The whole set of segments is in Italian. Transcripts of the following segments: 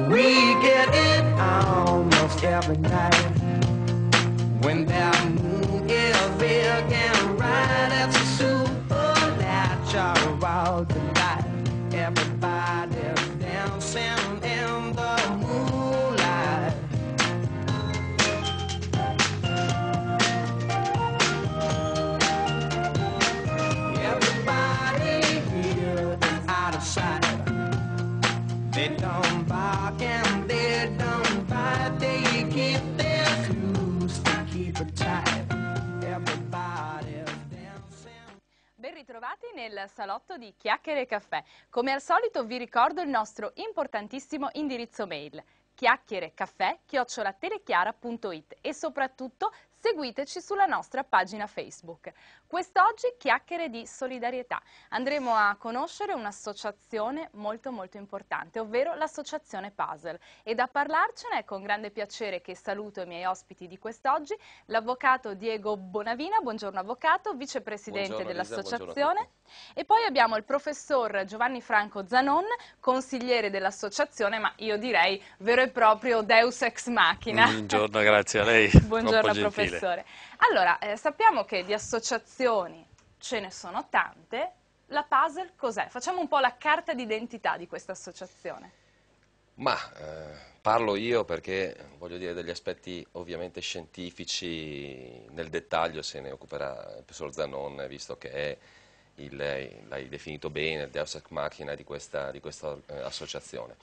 We get it almost every night. When that moon is big and bright, it's a supernatural delight. Everybody's dancing in the moonlight. Everybody here is out of sight. They don't bark and they don't bite. They keep their clues to keep it tight. Everybody's dancing. Ben ritrovati nel salotto di Chiacchiere e Caffè. Come al solito vi ricordo il nostro importantissimo indirizzo mail chiacchierecaffè@telechiara.it e soprattutto seguiteci sulla nostra pagina Facebook. Quest'oggi chiacchiere di solidarietà. Andremo a conoscere un'associazione molto importante, ovvero l'associazione Puzzle. Ed a parlarcene è con grande piacere che saluto i miei ospiti di quest'oggi, l'avvocato Diego Bonavina, buongiorno avvocato, vicepresidente dell'associazione, e poi abbiamo il professor Giovanni Franco Zanon, consigliere dell'associazione, ma io direi vero e proprio Deus ex machina. Buongiorno, grazie a lei. Buongiorno professore. Allora, sappiamo che di associazioni ce ne sono tante, la Puzzle cos'è? Facciamo un po' la carta d'identità di questa associazione. Ma parlo io perché voglio dire degli aspetti ovviamente scientifici, nel dettaglio se ne occuperà il professor Zanon, visto che è l'hai definito bene, il Deus ex machina di questa associazione.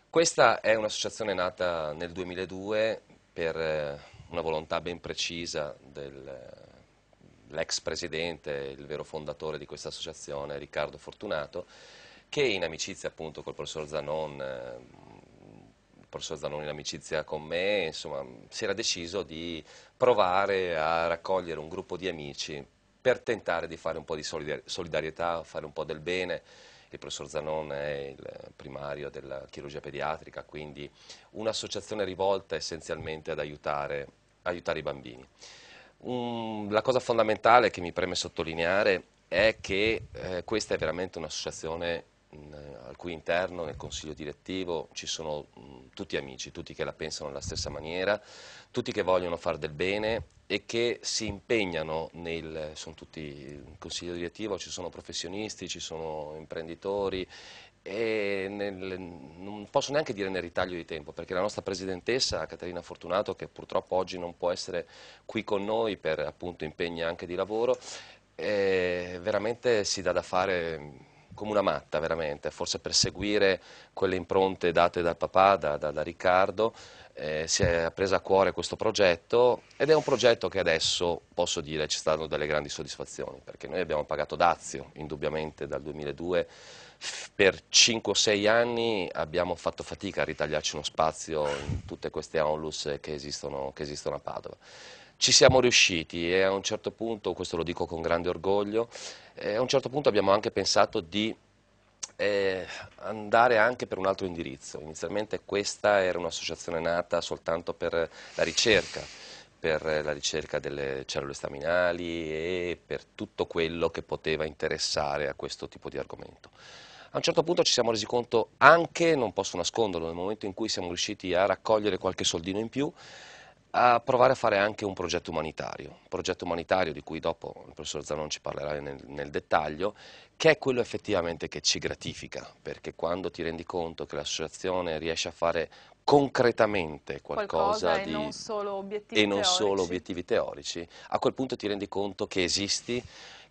Questa è un'associazione nata nel 2002 per una volontà ben precisa dell'ex presidente, il vero fondatore di questa associazione, Riccardo Fortunato, che in amicizia appunto col professor Zanon, il professor Zanon in amicizia con me, insomma, si era deciso di provare a raccogliere un gruppo di amici per tentare di fare un po' di solidarietà, fare un po' del bene. Il professor Zanon è il primario della chirurgia pediatrica, quindi un'associazione rivolta essenzialmente ad aiutare i bambini. La cosa fondamentale che mi preme sottolineare è che questa è veramente un'associazione al cui interno, nel consiglio direttivo, ci sono tutti amici, tutti che la pensano alla stessa maniera, tutti che vogliono fare del bene e che si impegnano sono tutti in consiglio direttivo, ci sono professionisti, ci sono imprenditori e non posso neanche dire nel ritaglio di tempo, perché la nostra presidentessa Caterina Fortunato, che purtroppo oggi non può essere qui con noi per appunto impegni anche di lavoro, veramente si dà da fare come una matta, veramente, forse per seguire quelle impronte date dal papà, da Riccardo, si è presa a cuore questo progetto ed è un progetto che adesso, posso dire, ci stanno delle grandi soddisfazioni, perché noi abbiamo pagato dazio, indubbiamente, dal 2002, per 5 o 6 anni abbiamo fatto fatica a ritagliarci uno spazio in tutte queste onlus che esistono a Padova. Ci siamo riusciti e a un certo punto, questo lo dico con grande orgoglio, a un certo punto abbiamo anche pensato di andare anche per un altro indirizzo. Inizialmente questa era un'associazione nata soltanto per la ricerca delle cellule staminali e per tutto quello che poteva interessare a questo tipo di argomento. A un certo punto ci siamo resi conto anche, non posso nasconderlo, nel momento in cui siamo riusciti a raccogliere qualche soldino in più, a provare a fare anche un progetto umanitario di cui dopo il professor Zanon ci parlerà nel dettaglio, che è quello effettivamente che ci gratifica, perché quando ti rendi conto che l'associazione riesce a fare concretamente qualcosa e non solo obiettivi teorici, a quel punto ti rendi conto che esisti,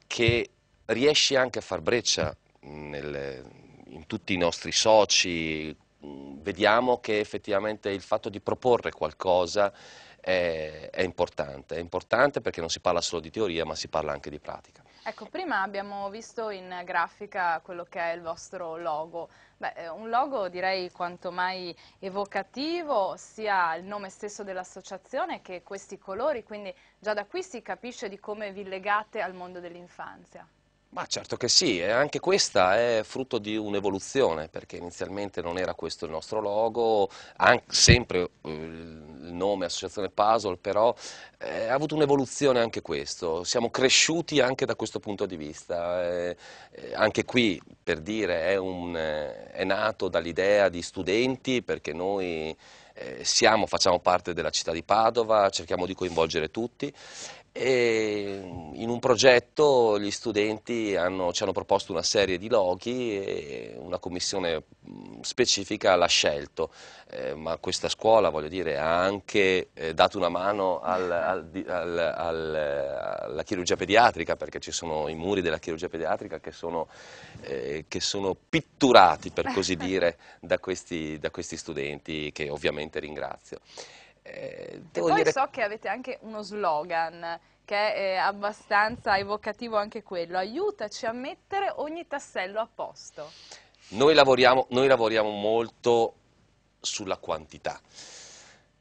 che riesci anche a far breccia in tutti i nostri soci. Vediamo che effettivamente il fatto di proporre qualcosa è importante perché non si parla solo di teoria ma si parla anche di pratica. Ecco, prima abbiamo visto in grafica quello che è il vostro logo. Beh, un logo direi quanto mai evocativo, sia il nome stesso dell'associazione che questi colori, quindi già da qui si capisce di come vi legate al mondo dell'infanzia. Ma certo che sì, e anche questa è frutto di un'evoluzione, perché inizialmente non era questo il nostro logo, sempre il nome Associazione Puzzle, però ha avuto un'evoluzione anche questo, siamo cresciuti anche da questo punto di vista, anche qui per dire è nato dall'idea di studenti, perché noi facciamo parte della città di Padova, cerchiamo di coinvolgere tutti. E in un progetto gli studenti ci hanno proposto una serie di loghi e una commissione specifica l'ha scelto, ma questa scuola, voglio dire, ha anche dato una mano alla chirurgia pediatrica, perché ci sono i muri della chirurgia pediatrica che sono pitturati, per così dire, da questi studenti, che ovviamente ringrazio. E poi so che avete anche uno slogan che è abbastanza evocativo anche quello: aiutaci a mettere ogni tassello a posto. Noi lavoriamo molto sulla quantità.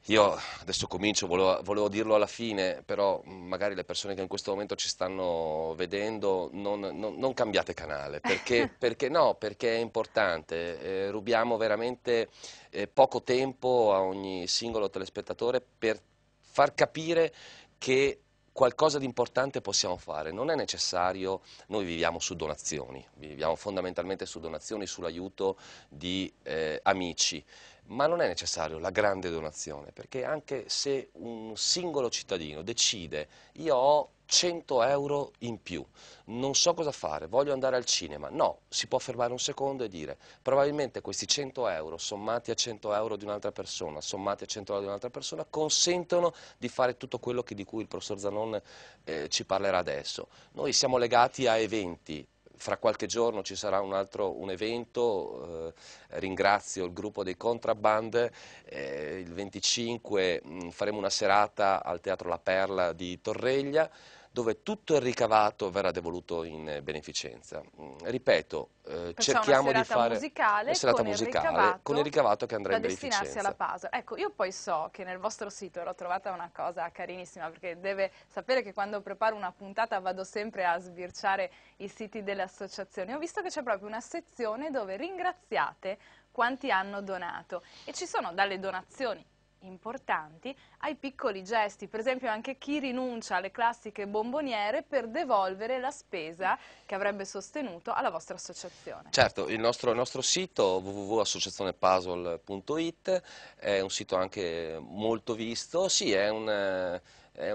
Io adesso comincio, volevo dirlo alla fine, però magari le persone che in questo momento ci stanno vedendo non cambiate canale, perché è importante, rubiamo veramente poco tempo a ogni singolo telespettatore per far capire che qualcosa di importante possiamo fare. Non è necessario, noi viviamo su donazioni, viviamo fondamentalmente su donazioni, sull'aiuto di amici, ma non è necessario la grande donazione, perché anche se un singolo cittadino decide: io ho 100 euro in più, non so cosa fare, voglio andare al cinema, no, si può fermare un secondo e dire: probabilmente questi 100 euro sommati a 100 euro di un'altra persona, sommati a 100 euro di un'altra persona, consentono di fare tutto quello di cui il professor Zanon ci parlerà adesso. Noi siamo legati a eventi. Fra qualche giorno ci sarà un evento, ringrazio il gruppo dei Contraband, il 25 faremo una serata al Teatro La Perla di Torreglia, dove tutto il ricavato verrà devoluto in beneficenza. Ripeto, cerchiamo di fare una serata musicale con il ricavato che andrà in beneficenza. Da destinarsi alla Puzzle. Ecco, io poi so che nel vostro sito l'ho trovata una cosa carinissima, perché deve sapere che quando preparo una puntata vado sempre a sbirciare i siti delle associazioni. Ho visto che c'è proprio una sezione dove ringraziate quanti hanno donato, e ci sono dalle donazioni importanti ai piccoli gesti, per esempio anche chi rinuncia alle classiche bomboniere per devolvere la spesa che avrebbe sostenuto alla vostra associazione. Certo, il nostro sito www.associazionepuzzle.it è un sito anche molto visto, sì, è un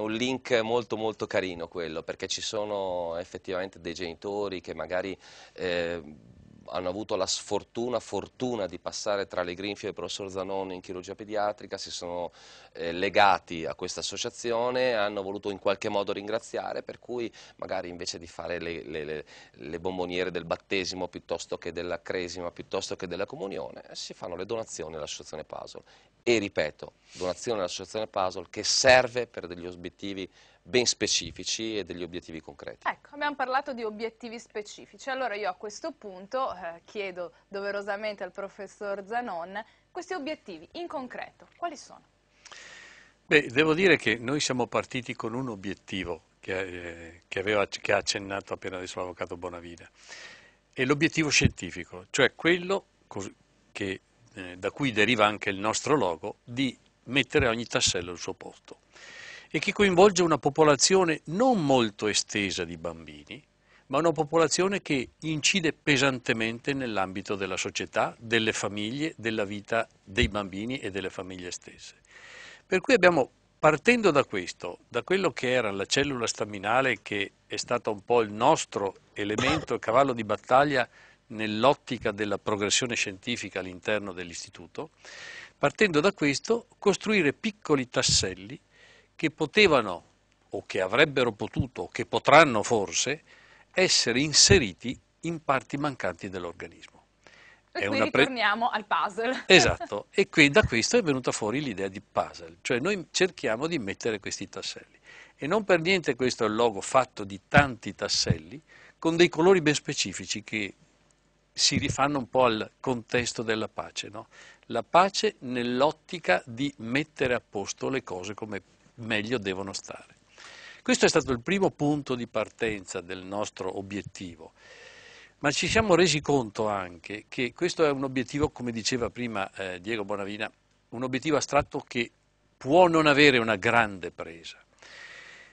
link molto carino quello, perché ci sono effettivamente dei genitori che magari hanno avuto la fortuna di passare tra le grinfie del professor Zanon in chirurgia pediatrica, si sono legati a questa associazione, hanno voluto in qualche modo ringraziare, per cui magari invece di fare le bomboniere del battesimo piuttosto che della cresima, piuttosto che della comunione, si fanno le donazioni all'Associazione Puzzle. E ripeto, donazione all'Associazione Puzzle che serve per degli obiettivi ben specifici e degli obiettivi concreti. Ecco, abbiamo parlato di obiettivi specifici, allora io a questo punto chiedo doverosamente al professor Zanon questi obiettivi in concreto, quali sono? Beh, devo dire che noi siamo partiti con un obiettivo che ha accennato appena adesso l'avvocato Bonavita, è l'obiettivo scientifico, cioè quello da cui deriva anche il nostro logo, di mettere ogni tassello al suo posto, e che coinvolge una popolazione non molto estesa di bambini, ma una popolazione che incide pesantemente nell'ambito della società, delle famiglie, della vita dei bambini e delle famiglie stesse. Per cui abbiamo, partendo da questo, da quello che era la cellula staminale, che è stata un po' il nostro elemento, cavallo di battaglia nell'ottica della progressione scientifica all'interno dell'istituto, partendo da questo, costruire piccoli tasselli che potevano, o che avrebbero potuto, o che potranno forse, essere inseriti in parti mancanti dell'organismo. E qui ritorniamo al puzzle. Esatto, e qui da questo è venuta fuori l'idea di puzzle, cioè noi cerchiamo di mettere questi tasselli. E non per niente questo è il logo fatto di tanti tasselli, con dei colori ben specifici che si rifanno un po' al contesto della pace, no? La pace nell'ottica di mettere a posto le cose come meglio devono stare. Questo è stato il primo punto di partenza del nostro obiettivo, ma ci siamo resi conto anche che questo è un obiettivo, come diceva prima Diego Bonavina, un obiettivo astratto che può non avere una grande presa.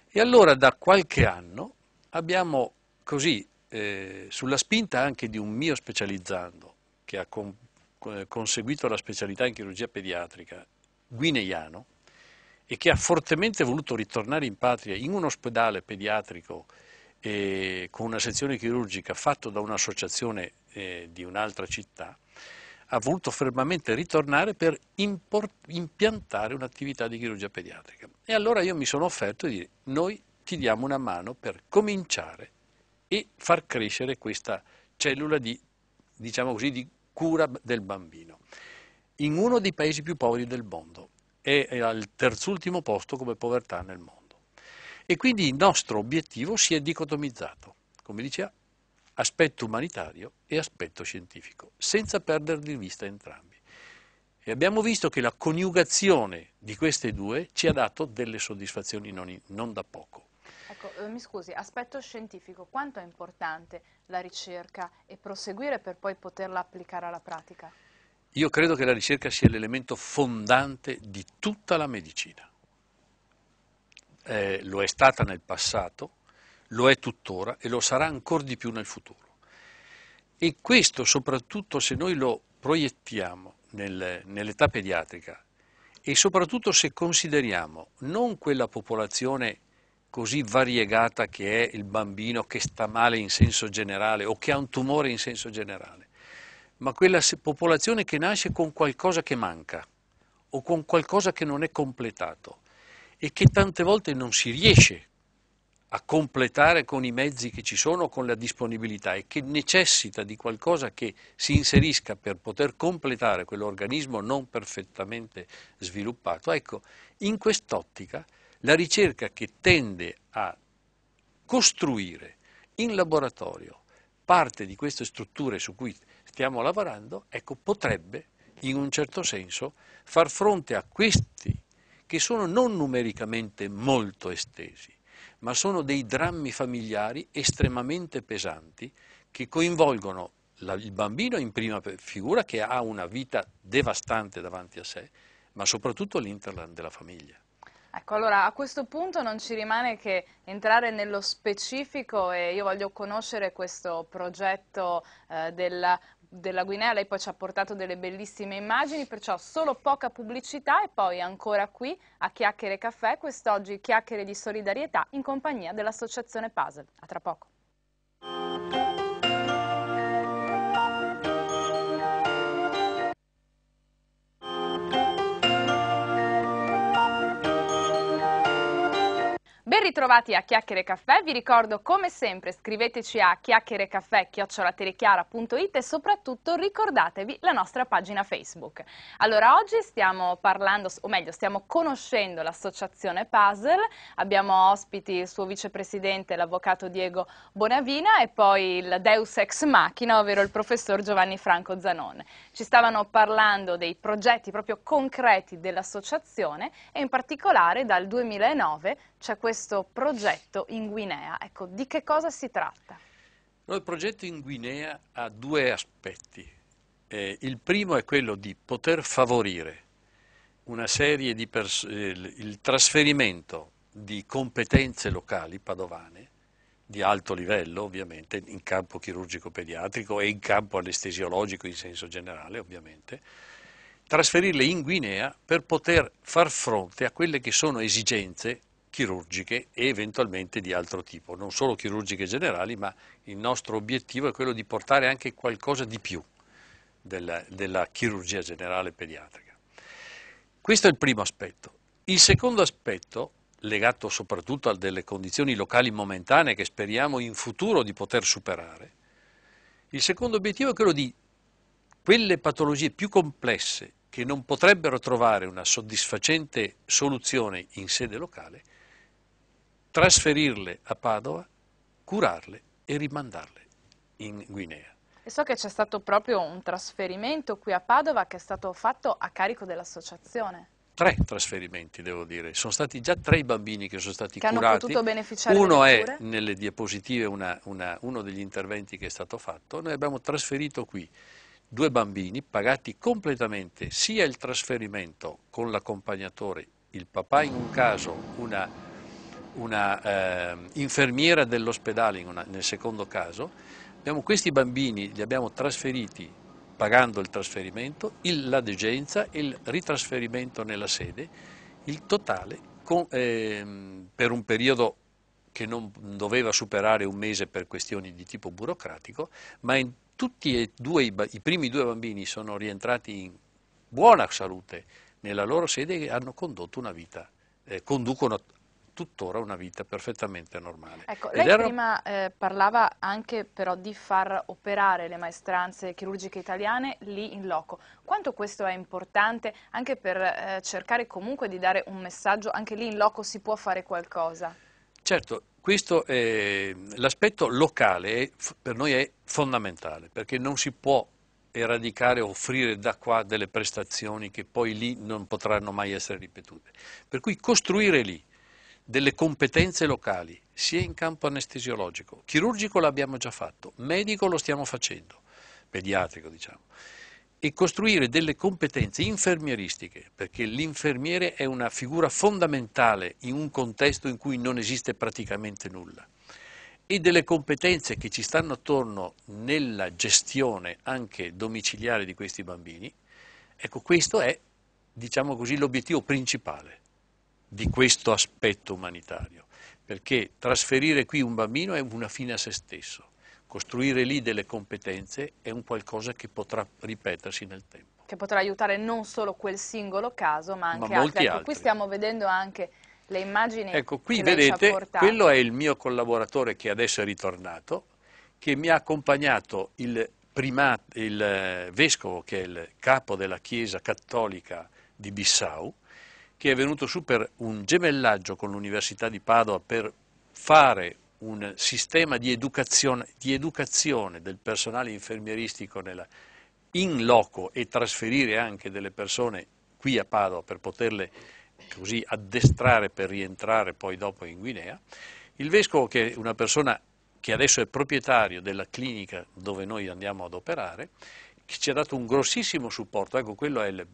E allora da qualche anno abbiamo così, sulla spinta anche di un mio specializzando, che ha conseguito la specialità in chirurgia pediatrica, guineiano, e che ha fortemente voluto ritornare in patria in un ospedale pediatrico con una sezione chirurgica fatto da un'associazione di un'altra città, ha voluto fermamente ritornare per impiantare un'attività di chirurgia pediatrica. E allora io mi sono offerto di dire: noi ti diamo una mano per cominciare e far crescere questa cellula di, diciamo così, di cura del bambino in uno dei paesi più poveri del mondo. È al terzultimo posto come povertà nel mondo. E quindi il nostro obiettivo si è dicotomizzato, come diceva, aspetto umanitario e aspetto scientifico, senza perdere di vista entrambi. E abbiamo visto che la coniugazione di queste due ci ha dato delle soddisfazioni non da poco. Ecco, mi scusi, aspetto scientifico, quanto è importante la ricerca e proseguire per poi poterla applicare alla pratica? Io credo che la ricerca sia l'elemento fondante di tutta la medicina. Lo è stata nel passato, lo è tuttora e lo sarà ancora di più nel futuro. E questo soprattutto se noi lo proiettiamo nell'età pediatrica e soprattutto se consideriamo non quella popolazione così variegata che è il bambino che sta male in senso generale o che ha un tumore in senso generale, ma quella popolazione che nasce con qualcosa che manca o con qualcosa che non è completato e che tante volte non si riesce a completare con i mezzi che ci sono, con la disponibilità, e che necessita di qualcosa che si inserisca per poter completare quell'organismo non perfettamente sviluppato. Ecco, in quest'ottica la ricerca che tende a costruire in laboratorio parte di queste strutture su cui stiamo lavorando, ecco, potrebbe in un certo senso far fronte a questi che sono non numericamente molto estesi, ma sono dei drammi familiari estremamente pesanti che coinvolgono il bambino in prima figura, che ha una vita devastante davanti a sé, ma soprattutto l'interland della famiglia. Ecco, allora a questo punto non ci rimane che entrare nello specifico e io voglio conoscere questo progetto della Guinea. Lei poi ci ha portato delle bellissime immagini, perciò solo poca pubblicità e poi ancora qui a Chiacchiere Caffè, quest'oggi chiacchiere di solidarietà in compagnia dell'Associazione Puzzle. A tra poco. Ben ritrovati a Chiacchiere Caffè, vi ricordo come sempre scriveteci a chiacchierecaffè@telechiara.it e soprattutto ricordatevi la nostra pagina Facebook. Allora oggi stiamo parlando, o meglio stiamo conoscendo l'associazione Puzzle, abbiamo ospiti il suo vicepresidente, l'avvocato Diego Bonavina e poi il Deus Ex Machina, ovvero il professor Giovanni Franco Zanon. Ci stavano parlando dei progetti proprio concreti dell'associazione e in particolare dal 2009 c'è questo progetto in Guinea. Ecco, di che cosa si tratta? Il progetto in Guinea ha due aspetti. Il primo è quello di poter favorire una serie di il trasferimento di competenze locali padovane, di alto livello ovviamente, in campo chirurgico pediatrico e in campo anestesiologico in senso generale ovviamente, trasferirle in Guinea per poter far fronte a quelle che sono esigenze chirurgiche e eventualmente di altro tipo, non solo chirurgiche generali, ma il nostro obiettivo è quello di portare anche qualcosa di più della chirurgia generale pediatrica. Questo è il primo aspetto. Il secondo aspetto, legato soprattutto a delle condizioni locali momentanee che speriamo in futuro di poter superare, il secondo obiettivo è quello di quelle patologie più complesse che non potrebbero trovare una soddisfacente soluzione in sede locale, trasferirle a Padova, curarle e rimandarle in Guinea. E so che c'è stato proprio un trasferimento qui a Padova che è stato fatto a carico dell'associazione. 3 trasferimenti, devo dire. Sono stati già 3 i bambini che sono stati Che hanno curati. potuto beneficiare Uno delle è cure? nelle diapositive uno degli interventi che è stato fatto. Noi abbiamo trasferito qui 2 bambini pagati completamente, sia il trasferimento con l'accompagnatore, il papà in un caso, una infermiera dell'ospedale nel secondo caso. Questi bambini li abbiamo trasferiti pagando il trasferimento, la degenza e il ritrasferimento nella sede, il totale per un periodo che non doveva superare un mese per questioni di tipo burocratico, ma in tutti e due i primi 2 bambini sono rientrati in buona salute nella loro sede e hanno condotto una vita, conducono tuttora una vita perfettamente normale. Ecco, lei prima parlava anche però di far operare le maestranze chirurgiche italiane lì in loco. Quanto questo è importante anche per cercare comunque di dare un messaggio, anche lì in loco si può fare qualcosa? Certo, l'aspetto locale per noi è fondamentale, perché non si può eradicare o offrire da qua delle prestazioni che poi lì non potranno mai essere ripetute. Per cui costruire lì delle competenze locali, sia in campo anestesiologico, chirurgico l'abbiamo già fatto, medico lo stiamo facendo, pediatrico diciamo, e costruire delle competenze infermieristiche, perché l'infermiere è una figura fondamentale in un contesto in cui non esiste praticamente nulla, e delle competenze che ci stanno attorno nella gestione anche domiciliare di questi bambini. Ecco, questo è, diciamo così, l'obiettivo principale di questo aspetto umanitario, perché trasferire qui un bambino è una fine a se stesso, costruire lì delle competenze è un qualcosa che potrà ripetersi nel tempo. Che potrà aiutare non solo quel singolo caso, ma anche molti altri. Ecco, altri. Qui stiamo vedendo anche le immagini ecco, qui che lei ci ha vedete, portato. quello è il mio collaboratore che adesso è ritornato, che mi ha accompagnato il vescovo, che è il capo della Chiesa Cattolica di Bissau, che è venuto su per un gemellaggio con l'Università di Padova per fare un sistema di educazione del personale infermieristico in loco e trasferire anche delle persone qui a Padova per poterle così addestrare per rientrare poi dopo in Guinea. Il vescovo, che è una persona che adesso è proprietario della clinica dove noi andiamo ad operare, che ci ha dato un grossissimo supporto. Ecco, quello è il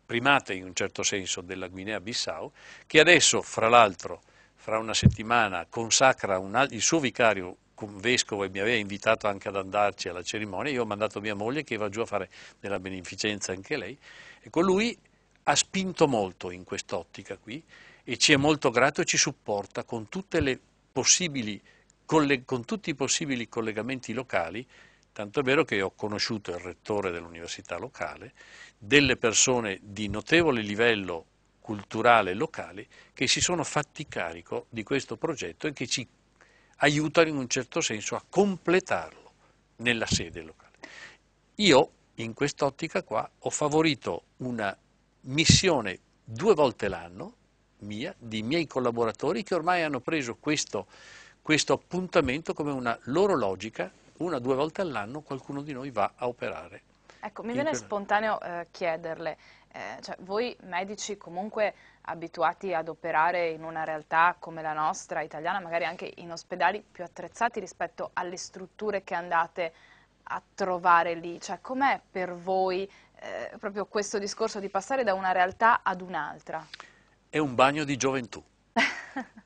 primate in un certo senso della Guinea-Bissau, che adesso, fra l'altro, fra una settimana consacra il suo vicario vescovo e mi aveva invitato anche ad andarci alla cerimonia. Io ho mandato mia moglie che va giù a fare della beneficenza anche lei. Ecco, lui ha spinto molto in quest'ottica qui e ci è molto grato e ci supporta con con tutti i possibili collegamenti locali, tanto è vero che ho conosciuto il rettore dell'università locale, delle persone di notevole livello culturale locale che si sono fatti carico di questo progetto e che ci aiutano in un certo senso a completarlo nella sede locale. Io in quest'ottica qua ho favorito una missione 2 volte l'anno mia, di miei collaboratori che ormai hanno preso questo appuntamento come una loro logica. 1 o 2 volte all'anno qualcuno di noi va a operare. Ecco, mi viene spontaneo chiederle, cioè, voi medici comunque abituati ad operare in una realtà come la nostra, italiana, magari anche in ospedali più attrezzati rispetto alle strutture che andate a trovare lì, cioè com'è per voi proprio questo discorso di passare da una realtà ad un'altra? È un bagno di gioventù.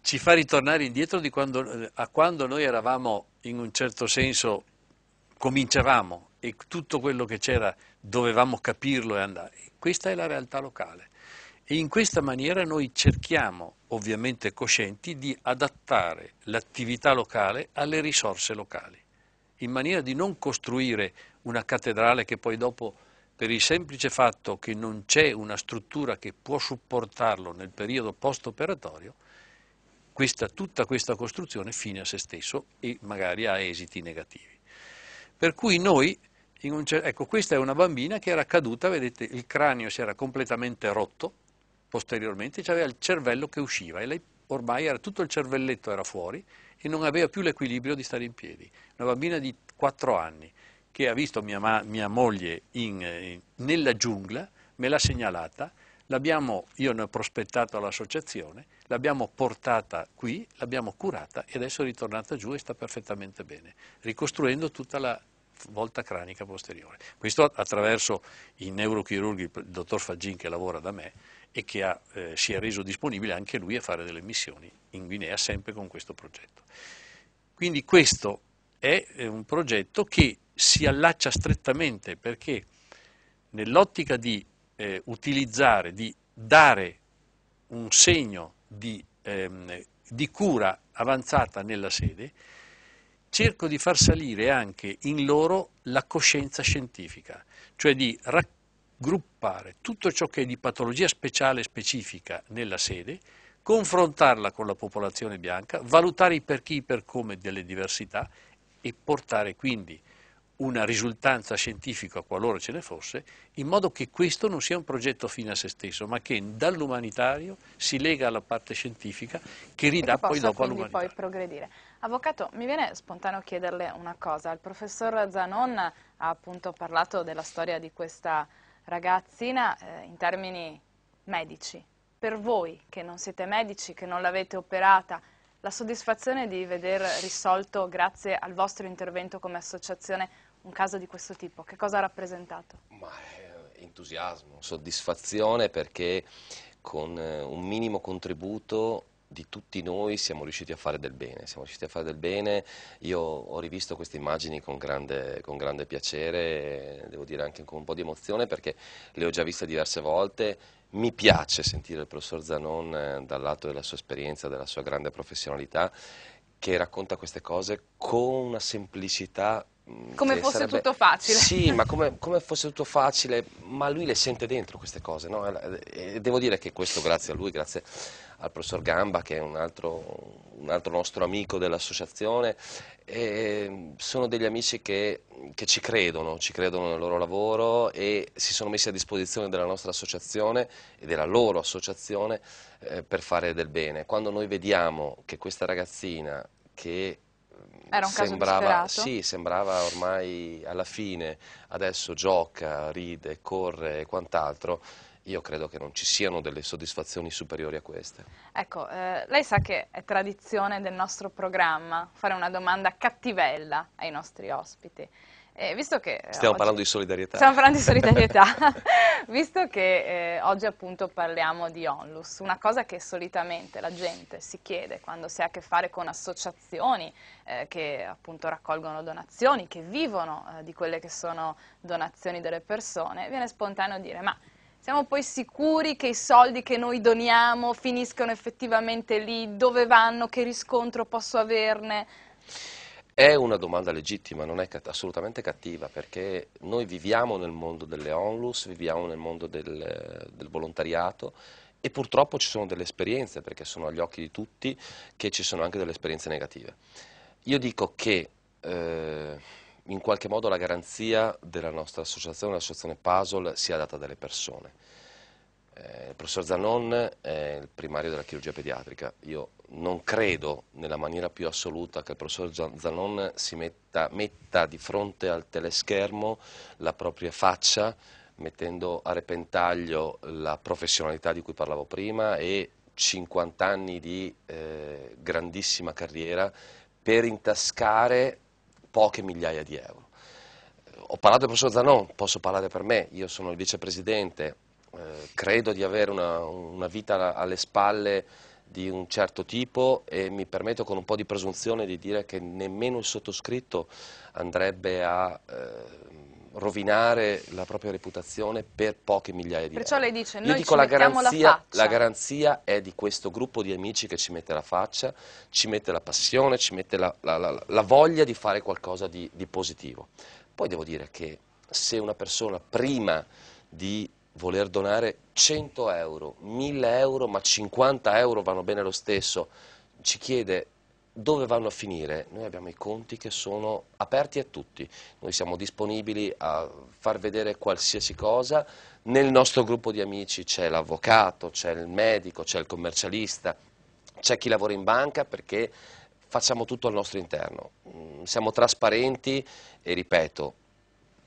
Ci fa ritornare indietro a quando noi eravamo, in un certo senso, cominciavamo e tutto quello che c'era dovevamo capirlo e andare. Questa è la realtà locale e in questa maniera noi cerchiamo, ovviamente coscienti, di adattare l'attività locale alle risorse locali, in maniera di non costruire una cattedrale che poi dopo, per il semplice fatto che non c'è una struttura che può supportarlo nel periodo post-operatorio, tutta questa costruzione fine a se stesso e magari ha esiti negativi. Per cui noi, ecco, questa è una bambina che era caduta, vedete, il cranio si era completamente rotto posteriormente, aveva il cervello che usciva e lei ormai tutto il cervelletto era fuori e non aveva più l'equilibrio di stare in piedi. Una bambina di 4 anni che ha visto mia moglie nella giungla, me l'ha segnalata, io ne ho prospettato all'associazione, l'abbiamo portata qui, l'abbiamo curata e adesso è ritornata giù e sta perfettamente bene, ricostruendo tutta la volta cranica posteriore. Questo attraverso i neurochirurghi, il dottor Faggin che lavora da me e che si è reso disponibile anche lui a fare delle missioni in Guinea sempre con questo progetto. Quindi questo è un progetto che si allaccia strettamente perché nell'ottica di utilizzare, di dare un segno di cura avanzata nella sede, cerco di far salire anche in loro la coscienza scientifica, cioè di raggruppare tutto ciò che è di patologia speciale e specifica nella sede, confrontarla con la popolazione bianca, valutare i perché e i per come delle diversità e portare quindi una risultanza scientifica qualora ce ne fosse, in modo che questo non sia un progetto fine a se stesso, ma che dall'umanitario si lega alla parte scientifica che ridà poi dopo all'umanitario. Poi progredire. Avvocato, mi viene spontaneo chiederle una cosa. Il professor Zanon ha appunto parlato della storia di questa ragazzina in termini medici. Per voi che non siete medici, che non l'avete operata, la soddisfazione di veder risolto, grazie al vostro intervento come associazione, un caso di questo tipo, che cosa ha rappresentato? Entusiasmo, soddisfazione, perché con un minimo contributo di tutti noi siamo riusciti a fare del bene, Io ho rivisto queste immagini con grande piacere, devo dire anche con un po' di emozione, perché le ho già viste diverse volte. Mi piace sentire il professor Zanon dal lato della sua esperienza, della sua grande professionalità, che racconta queste cose con una semplicità. Come fosse tutto facile. Sì, ma come fosse tutto facile, ma lui le sente dentro queste cose, no? E devo dire che questo grazie a lui, grazie al professor Gamba, che è un altro nostro amico dell'associazione, sono degli amici che ci credono nel loro lavoro e si sono messi a disposizione della nostra associazione e della loro associazione per fare del bene. Quando noi vediamo che questa ragazzina, che era un caso disperato? Sì, sembrava ormai alla fine, adesso gioca, ride, corre e quant'altro, io credo che non ci siano delle soddisfazioni superiori a queste. Ecco, lei sa che è tradizione del nostro programma fare una domanda cattivella ai nostri ospiti. Visto che stiamo parlando di solidarietà. Stiamo parlando di solidarietà. Visto che oggi appunto parliamo di Onlus, una cosa che solitamente la gente si chiede quando si ha a che fare con associazioni che appunto raccolgono donazioni, che vivono di quelle che sono donazioni delle persone, viene spontaneo dire: ma siamo poi sicuri che i soldi che noi doniamo finiscono effettivamente lì? Dove vanno? Che riscontro posso averne? È una domanda legittima, non è assolutamente cattiva, perché noi viviamo nel mondo delle Onlus, viviamo nel mondo del volontariato e purtroppo ci sono delle esperienze, perché sono agli occhi di tutti, che ci sono anche delle esperienze negative. Io dico che in qualche modo la garanzia della nostra associazione, l'associazione Puzzle, sia data dalle persone. Il professor Zanon è il primario della chirurgia pediatrica. Io non credo nella maniera più assoluta che il professor Zanon si metta di fronte al teleschermo la propria faccia, mettendo a repentaglio la professionalità di cui parlavo prima e 50 anni di grandissima carriera per intascare poche migliaia di euro. Ho parlato del professor Zanon, posso parlare per me, io sono il vicepresidente. Credo di avere una vita alle spalle di un certo tipo e mi permetto con un po' di presunzione di dire che nemmeno il sottoscritto andrebbe a rovinare la propria reputazione per poche migliaia di euro. Perciò lei dice: noi Io dico ci mettiamo la faccia. La garanzia è di questo gruppo di amici che ci mette la faccia, ci mette la passione, ci mette la voglia di fare qualcosa di positivo. Poi devo dire che se una persona prima di voler donare 100 euro, 1000 euro, ma 50 euro vanno bene lo stesso, ci chiede dove vanno a finire, noi abbiamo i conti che sono aperti a tutti, noi siamo disponibili a far vedere qualsiasi cosa. Nel nostro gruppo di amici c'è l'avvocato, c'è il medico, c'è il commercialista, c'è chi lavora in banca, perché facciamo tutto al nostro interno, siamo trasparenti e ripeto,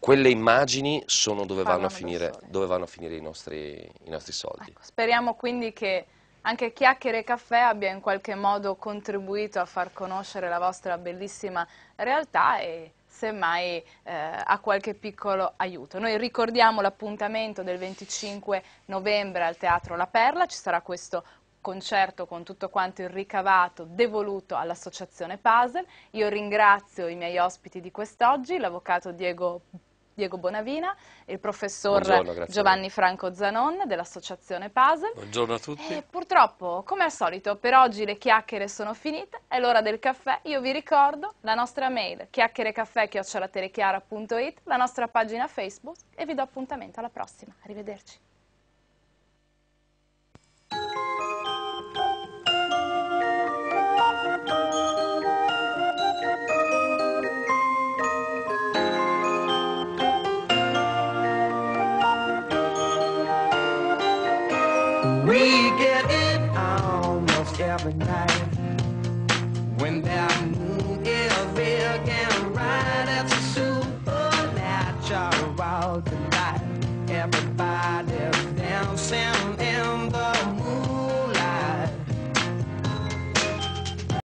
quelle immagini sono dove vanno Parlano da sole. dove vanno a finire i nostri soldi. Ecco, speriamo quindi che anche Chiacchiere e Caffè abbia in qualche modo contribuito a far conoscere la vostra bellissima realtà e semmai a qualche piccolo aiuto. Noi ricordiamo l'appuntamento del 25 novembre al Teatro La Perla, ci sarà questo concerto con tutto quanto il ricavato devoluto all'Associazione Puzzle. Io ringrazio i miei ospiti di quest'oggi, l'avvocato Diego Bonavina, il professor Buongiorno, grazie a Giovanni Franco Zanon dell'Associazione Puzzle. Buongiorno a tutti. E purtroppo, come al solito, per oggi le chiacchiere sono finite, è l'ora del caffè. Io vi ricordo la nostra mail chiacchierecaffè@telechiara.it, la nostra pagina Facebook e vi do appuntamento alla prossima. Arrivederci. We get it almost every night when there